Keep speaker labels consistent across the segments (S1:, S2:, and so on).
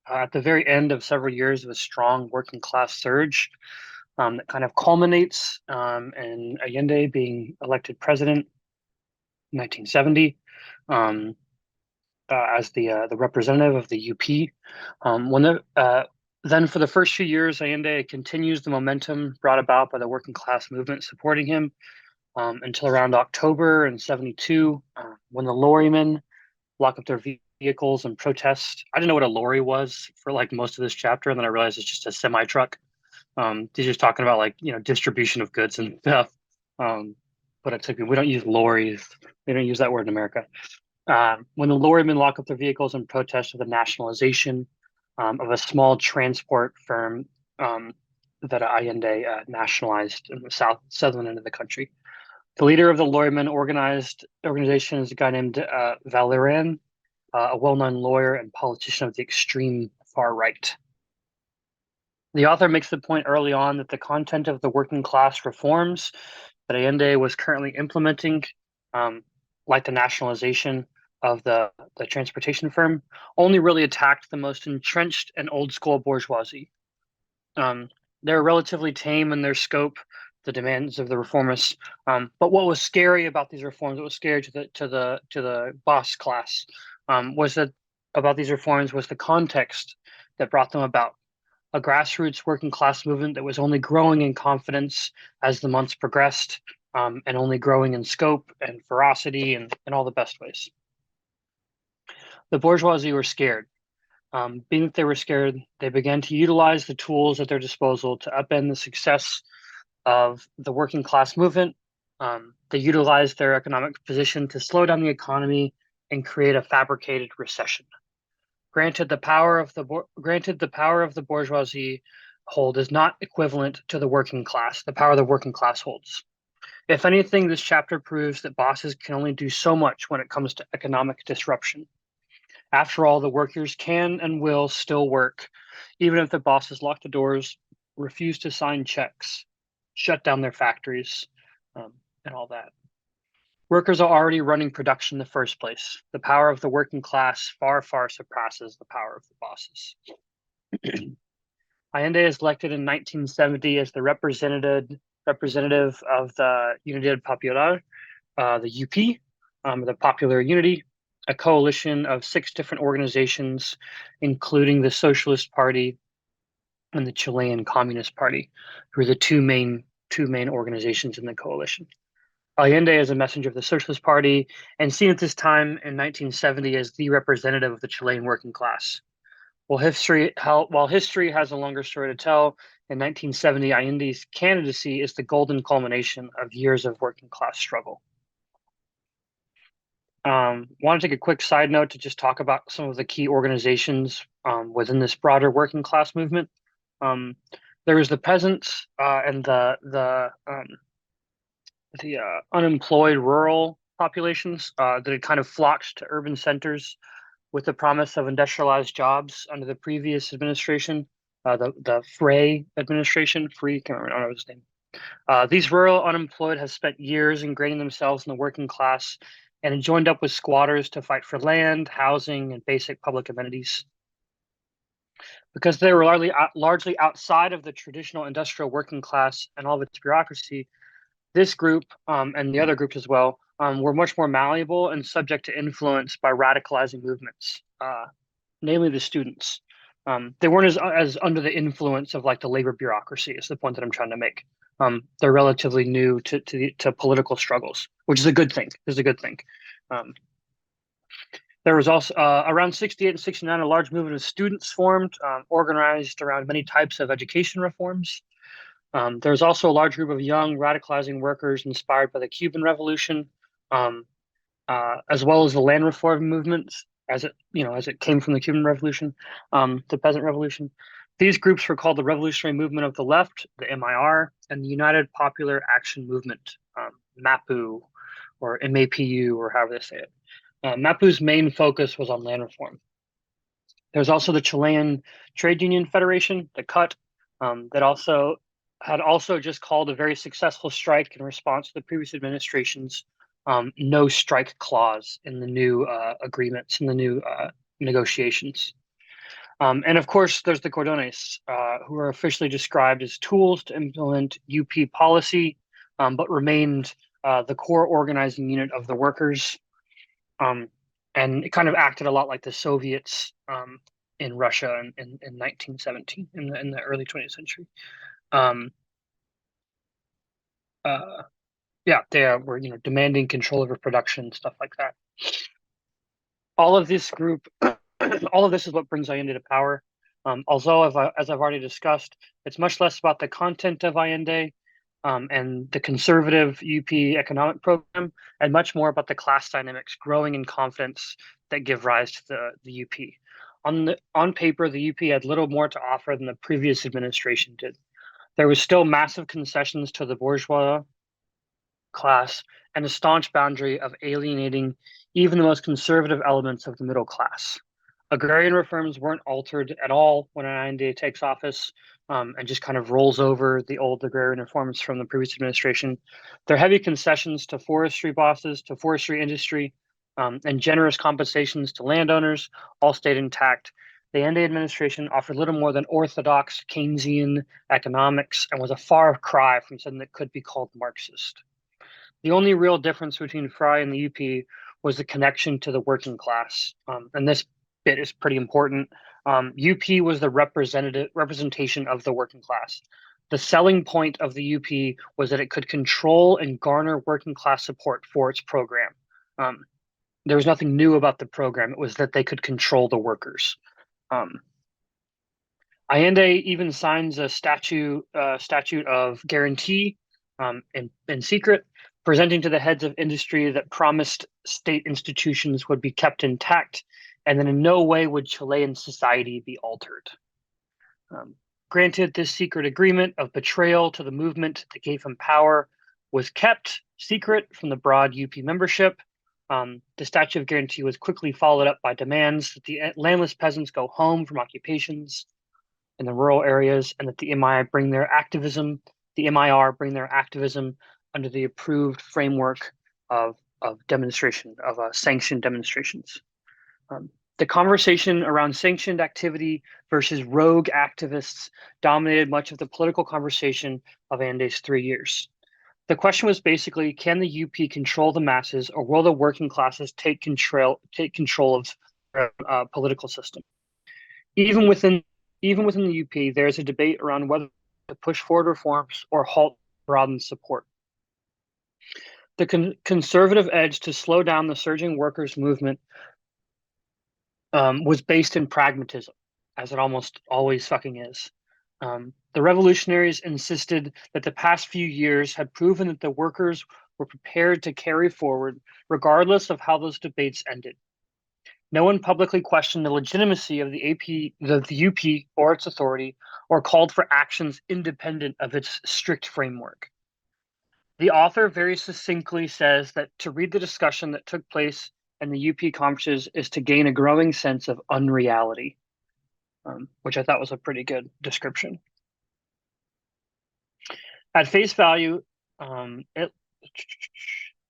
S1: at the very end of several years of a strong working class surge that kind of culminates in Allende being elected president in 1970 um, as the representative of the UP. When then for the first few years, Allende continues the momentum brought about by the working class movement supporting him until around October in 72, when the lorrymen lock up their vehicles and protest. I didn't know what a lorry was for like most of this chapter, and then I realized it's just a semi truck. He's just talking about like distribution of goods and stuff. Um, but it's like we don't use lorries. They don't use that word in America. When the lorrymen lock up their vehicles in protest of the nationalization of a small transport firm that Allende nationalized in the southern end of the country. The leader of the lawyer organization is a guy named Valerian, a well-known lawyer and politician of the extreme far right. The author makes the point early on that the content of the working class reforms that Allende was currently implementing, um, like the nationalization of the transportation firm, only really attacked the most entrenched and old school bourgeoisie. Um, they're relatively tame in their scope, the demands of the reformists. But what was scary about these reforms, what was scary to the boss class, was that about these reforms was the context that brought them about. A grassroots working class movement that was only growing in confidence as the months progressed, and only growing in scope and ferocity and in all the best ways. The bourgeoisie were scared. Being that they were scared, they began to utilize the tools at their disposal to upend the success of the working class movement. They utilized their economic position to slow down the economy and create a fabricated recession. Granted, the power of the bourgeoisie hold is not equivalent to the working class, the power the working class holds. If anything, this chapter proves that bosses can only do so much when it comes to economic disruption. After all, the workers can and will still work, even if the bosses lock the doors, refuse to sign checks, shut down their factories, and all that. Workers are already running production in the first place. The power of the working class far, far surpasses the power of the bosses. Allende is elected in 1970 as the representative of the Unidad Popular, the UP, the Popular Unity, a coalition of 6 different organizations, including the Socialist Party and the Chilean Communist Party, who are the two main organizations in the coalition. Allende is a messenger of the Socialist Party and seen at this time in 1970 as the representative of the Chilean working class. While history has a longer story to tell, in 1970, Allende's candidacy is the golden culmination of years of working class struggle. Want to take a quick side note to just talk about some of the key organizations within this broader working class movement. Um, there was the peasants and the unemployed rural populations that had kind of flocked to urban centers with the promise of industrialized jobs under the previous administration, the Frey administration. Free, can't remember, I don't know his name. These rural unemployed have spent years ingraining themselves in the working class and joined up with squatters to fight for land, housing, and basic public amenities. Because they were largely outside of the traditional industrial working class and all of its bureaucracy, this group and the other groups as well were much more malleable and subject to influence by radicalizing movements, namely the students. They weren't as under the influence of like the labor bureaucracy. Is the point that I'm trying to make. They're relatively new to political struggles, which is a good thing. Is a good thing. Um, there was also around 68 and 69, a large movement of students formed, organized around many types of education reforms. There was also a large group of young radicalizing workers inspired by the Cuban Revolution, um, as well as the land reform movement, as it came from the Cuban Revolution, the Peasant Revolution. These groups were called the Revolutionary Movement of the Left, the MIR, and the United Popular Action Movement, MAPU, or MAPU, or however they say it. MAPU's main focus was on land reform. There's also the Chilean Trade Union Federation, the CUT, that also just called a very successful strike in response to the previous administration's no strike clause in the new agreements, in the new negotiations. And of course, there's the cordones, who are officially described as tools to implement UP policy, but remained the core organizing unit of the workers. Um, and it kind of acted a lot like the Soviets in Russia in 1917, in the early 20th century. Um, uh, yeah, they were demanding control over production, stuff like that. All of this group, all of this is what brings Allende to power. Although, as I've already discussed, it's much less about the content of Allende and the conservative UP economic program, and much more about the class dynamics growing in confidence that give rise to the UP. On paper, the UP had little more to offer than the previous administration did. There was still massive concessions to the bourgeois class and a staunch boundary of alienating even the most conservative elements of the middle class. Agrarian reforms weren't altered at all when Allende takes office and just kind of rolls over the old agrarian reforms from the previous administration. Their heavy concessions to forestry bosses, to forestry industry, and generous compensations to landowners all stayed intact. The Allende administration offered little more than orthodox Keynesian economics and was a far cry from something that could be called Marxist. The only real difference between Fry and the UP was the connection to the working class, and this bit is pretty important. UP was the representation of the working class. The selling point of the UP was that it could control and garner working class support for its program. There was nothing new about the program; it was that they could control the workers. Um, Allende even signs a statute of guarantee in secret, presenting to the heads of industry that promised state institutions would be kept intact and that in no way would Chilean society be altered. Um, Granted, this secret agreement of betrayal to the movement that gave him power was kept secret from the broad UP membership. The statute of guarantee was quickly followed up by demands that the landless peasants go home from occupations in the rural areas, and that the MIR bring their activism under the approved framework of demonstration, of sanctioned demonstrations. The conversation around sanctioned activity versus rogue activists dominated much of the political conversation of Ande's 3 years. The question was basically, can the UP control the masses, or will the working classes take control of the political system? Even within even within the UP, there is a debate around whether to push forward reforms or halt broaden support. The conservative edge to slow down the surging workers' movement was based in pragmatism, as it almost always fucking is. The revolutionaries insisted that the past few years had proven that the workers were prepared to carry forward, regardless of how those debates ended. No one publicly questioned the legitimacy of the UP or its authority, or called for actions independent of its strict framework. The author very succinctly says that to read the discussion that took place in the UP conferences is to gain a growing sense of unreality, which I thought was a pretty good description. At face value, it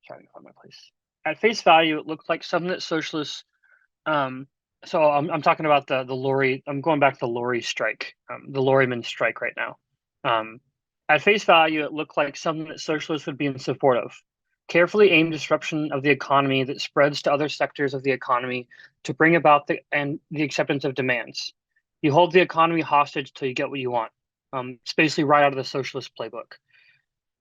S1: sorry, find my place. At face value, it looked like something that socialists so I'm talking about the lorry. I'm going back to the lorry strike, the lorryman strike right now. At face value, it looked like something that socialists would be in support of. Carefully aimed disruption of the economy that spreads to other sectors of the economy to bring about the acceptance of demands. You hold the economy hostage till you get what you want. It's basically right out of the socialist playbook.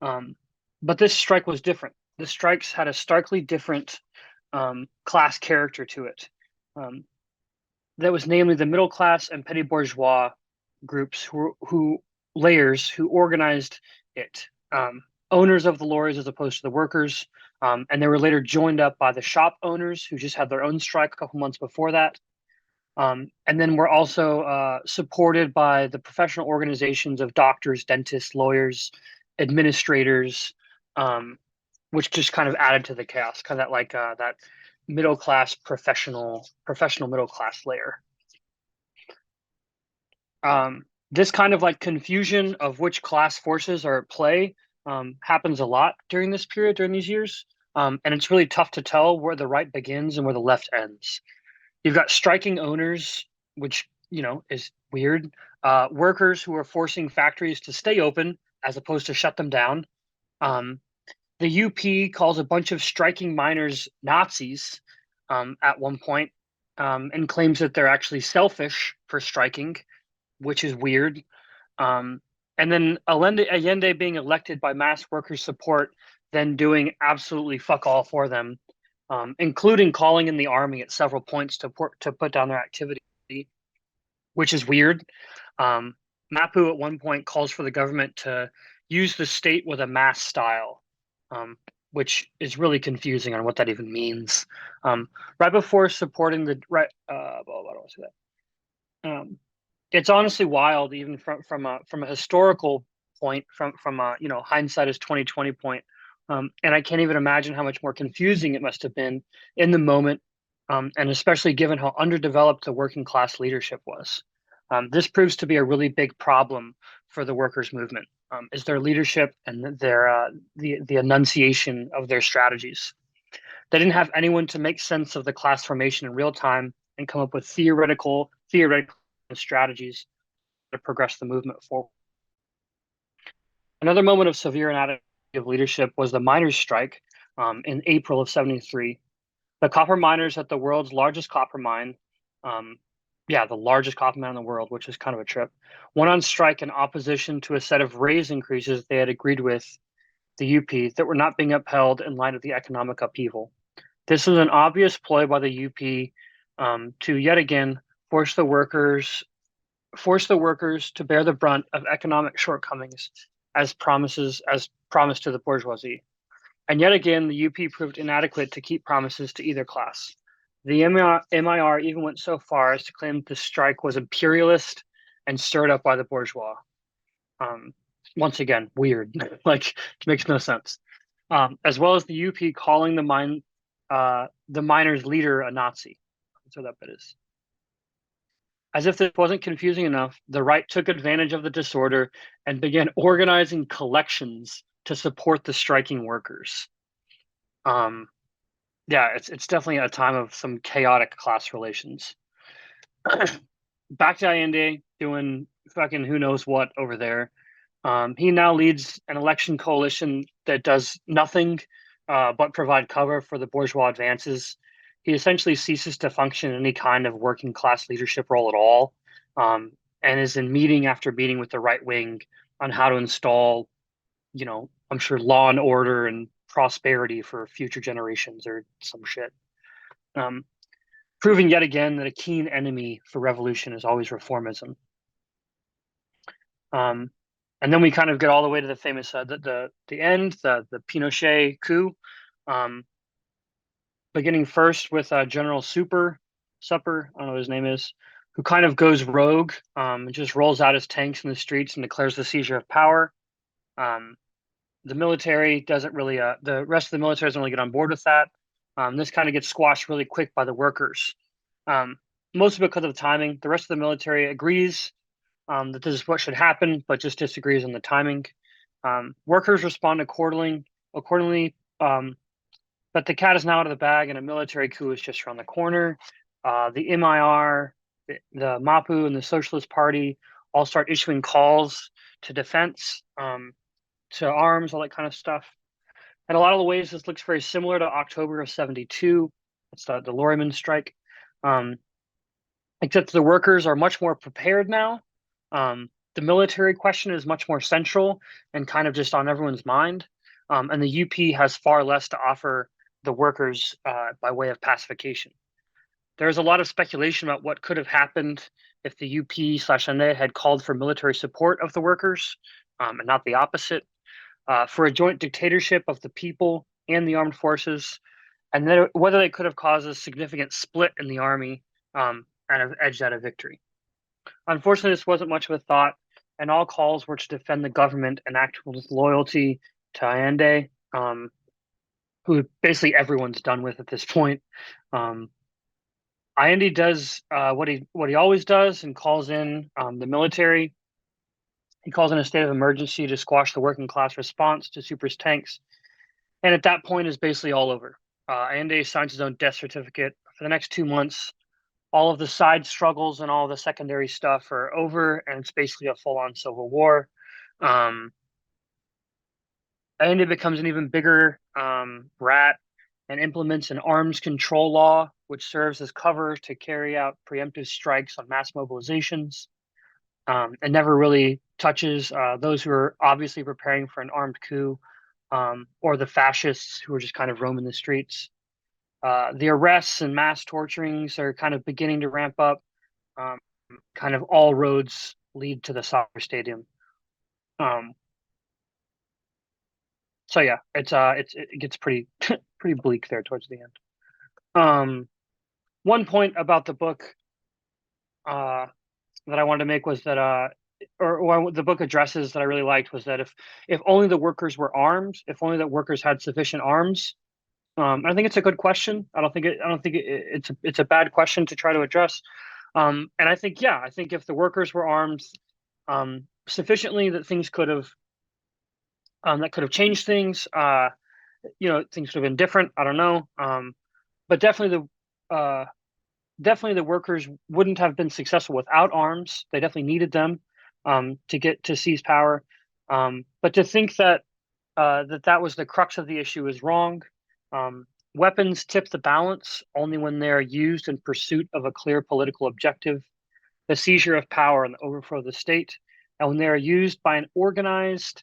S1: But this strike was different. The strikes had a starkly different class character to it. That was namely the middle class and petty bourgeois groups who layers who organized it. Owners of the lorries as opposed to the workers, and they were later joined up by the shop owners who just had their own strike a couple months before that. And then were also supported by the professional organizations of doctors, dentists, lawyers, administrators, which just kind of added to the chaos, kind of that middle class professional middle class layer. This kind of like confusion of which class forces are at play happens a lot during this period, during these years, and it's really tough to tell where the right begins and where the left ends. You've got striking owners, which is weird. Workers who are forcing factories to stay open as opposed to shut them down. Um, the UP calls a bunch of striking miners Nazis at one point, and claims that they're actually selfish for striking, which is weird. Um, and then Allende being elected by mass workers' support, then doing absolutely fuck all for them, including calling in the army at several points to put down their activity, which is weird. Um, Mapu at one point calls for the government to use the state with a mass style, which is really confusing on what that even means. Right before supporting the right, well, I don't say that. It's honestly wild, even from a historical point, from a hindsight is 2020 point, and I can't even imagine how much more confusing it must have been in the moment, and especially given how underdeveloped the working class leadership was. This proves to be a really big problem for the workers' movement. Is their leadership and the enunciation of their strategies. They didn't have anyone to make sense of the class formation in real time and come up with theoretical strategies to progress the movement forward. Another moment of severe inadequacy of leadership was the miners' strike in April of '73. The copper miners at the world's largest copper mine, um, yeah, the largest copper mine in the world, which is kind of a trip, went on strike in opposition to a set of raise increases they had agreed with the UP that were not being upheld in light of the economic upheaval. This was an obvious ploy by the UP to yet again force the workers force the workers to bear the brunt of economic shortcomings as promised to the bourgeoisie. And yet again, the UP proved inadequate to keep promises to either class. The MIR even went so far as to claim that the strike was imperialist and stirred up by the bourgeois. Um, Once again, weird. Like, it makes no sense. As well as the UP calling the miners' leader a Nazi. That's what that bit is. As if this wasn't confusing enough, the right took advantage of the disorder and began organizing collections to support the striking workers. Um, yeah, it's definitely a time of some chaotic class relations. Back to Allende doing fucking who knows what over there. He now leads an election coalition that does nothing but provide cover for the bourgeois advances. He essentially ceases to function in any kind of working class leadership role at all, and is in meeting after meeting with the right wing on how to install, I'm sure law and order and prosperity for future generations or some shit. Um, Proving yet again that a keen enemy for revolution is always reformism. Um, and then we kind of get all the way to the famous the end, the Pinochet coup, um, beginning first with General Supper, I don't know what his name is, who kind of goes rogue, just rolls out his tanks in the streets and declares the seizure of power. Um, the military doesn't really, the rest of the military doesn't really get on board with that. This kind of gets squashed really quick by the workers, um, mostly because of the timing. The rest of the military agrees that this is what should happen, but just disagrees on the timing. Workers respond accordingly, but the cat is now out of the bag, and a military coup is just around the corner. The MIR, the MAPU, and the Socialist Party all start issuing calls to defense, to arms, all that kind of stuff. In a lot of the ways, this looks very similar to October of '72. It's the Lorryman strike. Um, Except the workers are much more prepared now. The military question is much more central and kind of just on everyone's mind. And the UP has far less to offer the workers by way of pacification. There's a lot of speculation about what could have happened if the UP/NA had called for military support of the workers, and not the opposite, for a joint dictatorship of the people and the armed forces, and then whether they could have caused a significant split in the army, and have edged out a victory. Unfortunately, this wasn't much of a thought, and all calls were to defend the government and act with loyalty to Allende, who basically everyone's done with at this point. Um, Allende does what he always does and calls in the military. He calls in a state of emergency to squash the working class response to Super's tanks, and at that point is basically all over. Allende signs his own death certificate for the next 2 months. all of the side struggles and all the secondary stuff are over, and it's basically a full-on civil war. Um, and it becomes an even bigger rat and implements an arms control law, which serves as cover to carry out preemptive strikes on mass mobilizations. And never really touches those who are obviously preparing for an armed coup, or the fascists who are just kind of roaming the streets. The arrests and mass torturings are kind of beginning to ramp up. Um, Kind of all roads lead to the soccer stadium. Um, so yeah, it gets pretty pretty bleak there towards the end. Um, One point about the book uh, that I wanted to make was that or the book addresses that I really liked was that if only the workers were armed, if only the workers had sufficient arms. I think it's a good question. I don't think it's a bad question to try to address. And I think, yeah, I think if the workers were armed sufficiently, that things could have that could have changed things. Things could have been different. I don't know. But definitely the workers wouldn't have been successful without arms. They definitely needed them to get to seize power. But to think that that was the crux of the issue is wrong. Um, Weapons tip the balance only when they are used in pursuit of a clear political objective, the seizure of power and the overthrow of the state, and when they are used by an organized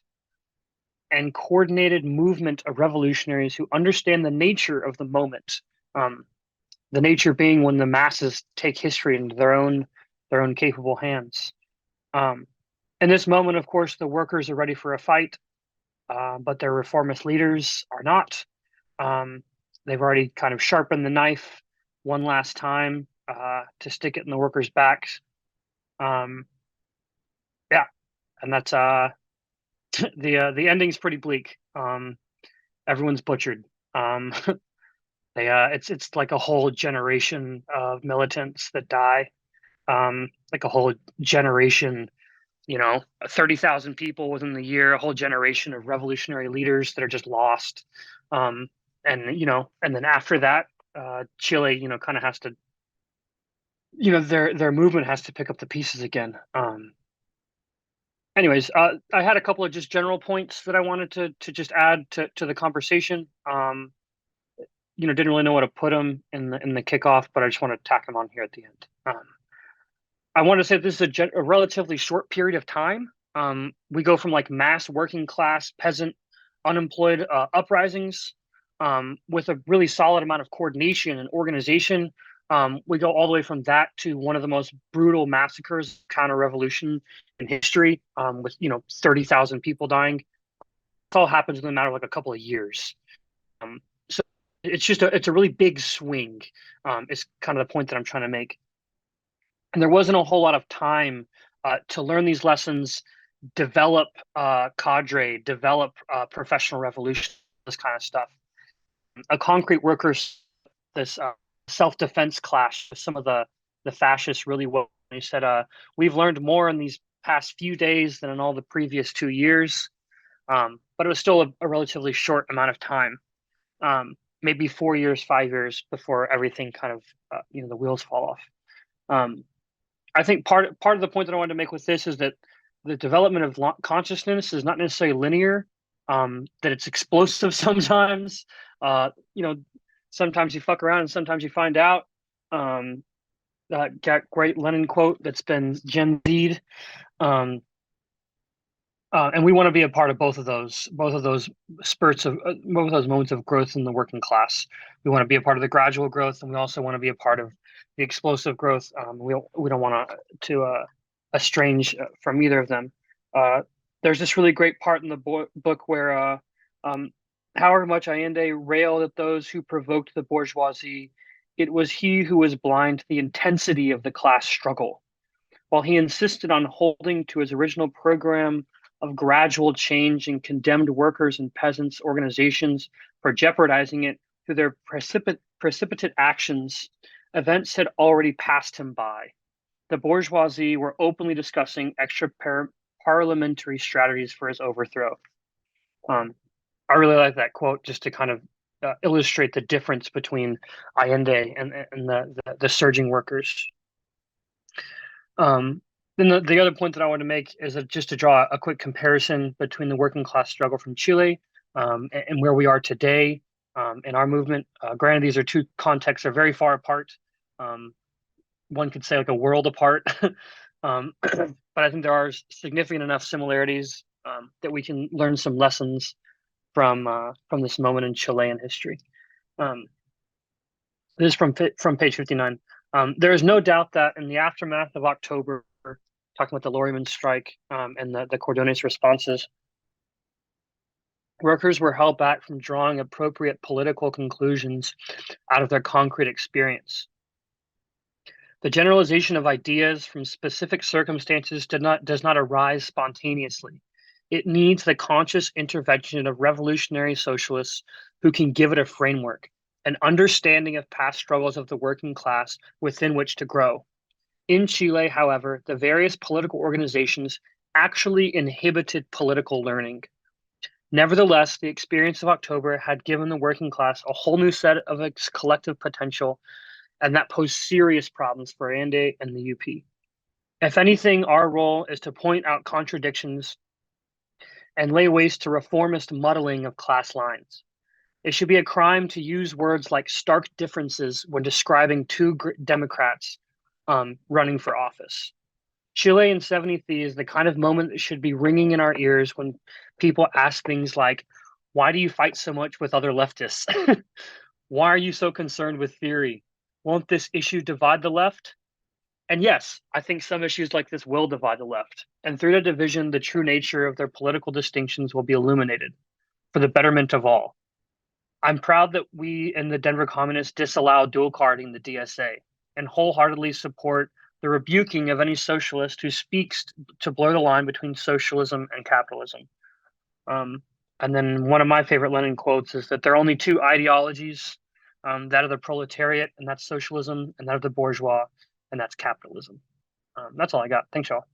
S1: and coordinated movement of revolutionaries who understand the nature of the moment. Um, the nature being when the masses take history into their own capable hands. Um, in this moment, of course, the workers are ready for a fight, but their reformist leaders are not. Um, they've already kind of sharpened the knife one last time to stick it in the workers' backs. Um, yeah, and that's the ending's pretty bleak. Everyone's butchered. Um, it's like a whole generation of militants that die. Like a whole generation, 30,000 people within the year, a whole generation of revolutionary leaders that are just lost. Um, and then after that, Chile, kind of has to, their movement has to pick up the pieces again. Anyways, I had a couple of just general points that I wanted to just add to the conversation. Didn't really know what to put them in the kickoff, but I just want to tack them on here at the end. I want to say this is a relatively short period of time. We go from like mass working class, peasant, unemployed uprisings with a really solid amount of coordination and organization. We go all the way from that to one of the most brutal massacres, counter revolution in history, with 30,000 people dying. It all happens in a matter of like a couple of years. So it's a really big swing. Is kind of the point that I'm trying to make. And there wasn't a whole lot of time to learn these lessons, develop cadre, develop professional revolution, this kind of stuff. A concrete workers, this self-defense clash with some of the fascists really well. He said, "We've learned more in these past few days than in all the previous 2 years," but it was still a relatively short amount of time. Maybe 4 years, 5 years before everything kind of the wheels fall off. I think part of the point that I wanted to make with this is that the development of consciousness is not necessarily linear. That it's explosive sometimes. Uh, you know, Sometimes you fuck around and sometimes you find out. That great Lenin quote that's been Gen Z'd. Um, and we want to be a part of both of those spurts of both of those moments of growth in the working class. We want to be a part of the gradual growth, and we also want to be a part of the explosive growth. We don't want to estrange from either of them. There's this really great part in the book where, however much Allende railed at those who provoked the bourgeoisie, it was he who was blind to the intensity of the class struggle. While he insisted on holding to his original program of gradual change and condemned workers and peasants' organizations for jeopardizing it through their precipitate actions, events had already passed him by. The bourgeoisie were openly discussing extra parliamentary strategies for his overthrow. I really like that quote just to kind of illustrate the difference between Allende and the surging workers. Um, then the other point that I want to make is that just to draw a quick comparison between the working class struggle from Chile and where we are today in our movement. Granted, these are two contexts are very far apart. Um, one could say like a world apart. But I think there are significant enough similarities that we can learn some lessons from this moment in Chilean history. Um, this is from page 59. There is no doubt that in the aftermath of October, talking about the Lorryman strike and the Cordones responses, workers were held back from drawing appropriate political conclusions out of their concrete experience. The generalization of ideas from specific circumstances does not arise spontaneously. It needs the conscious intervention of revolutionary socialists who can give it a framework, an understanding of past struggles of the working class within which to grow. In Chile, however, the various political organizations actually inhibited political learning. Nevertheless, the experience of October had given the working class a whole new set of its collective potential, and that posed serious problems for Allende and the UP. If anything, our role is to point out contradictions and lay waste to reformist muddling of class lines. It should be a crime to use words like stark differences when describing two Democrats running for office. Chile in 73 is the kind of moment that should be ringing in our ears when people ask things like, why do you fight so much with other leftists? Why are you so concerned with theory? Won't this issue divide the left? And yes, I think some issues like this will divide the left. And through the division, the true nature of their political distinctions will be illuminated for the betterment of all. I'm proud that we in the Denver Communists disallow dual carding the DSA and wholeheartedly support the rebuking of any socialist who speaks to blur the line between socialism and capitalism. Um, and then one of my favorite Lenin quotes is that there are only two ideologies, that of the proletariat, and that's socialism, and that of the bourgeois, and that's capitalism. That's all I got. Thanks, y'all.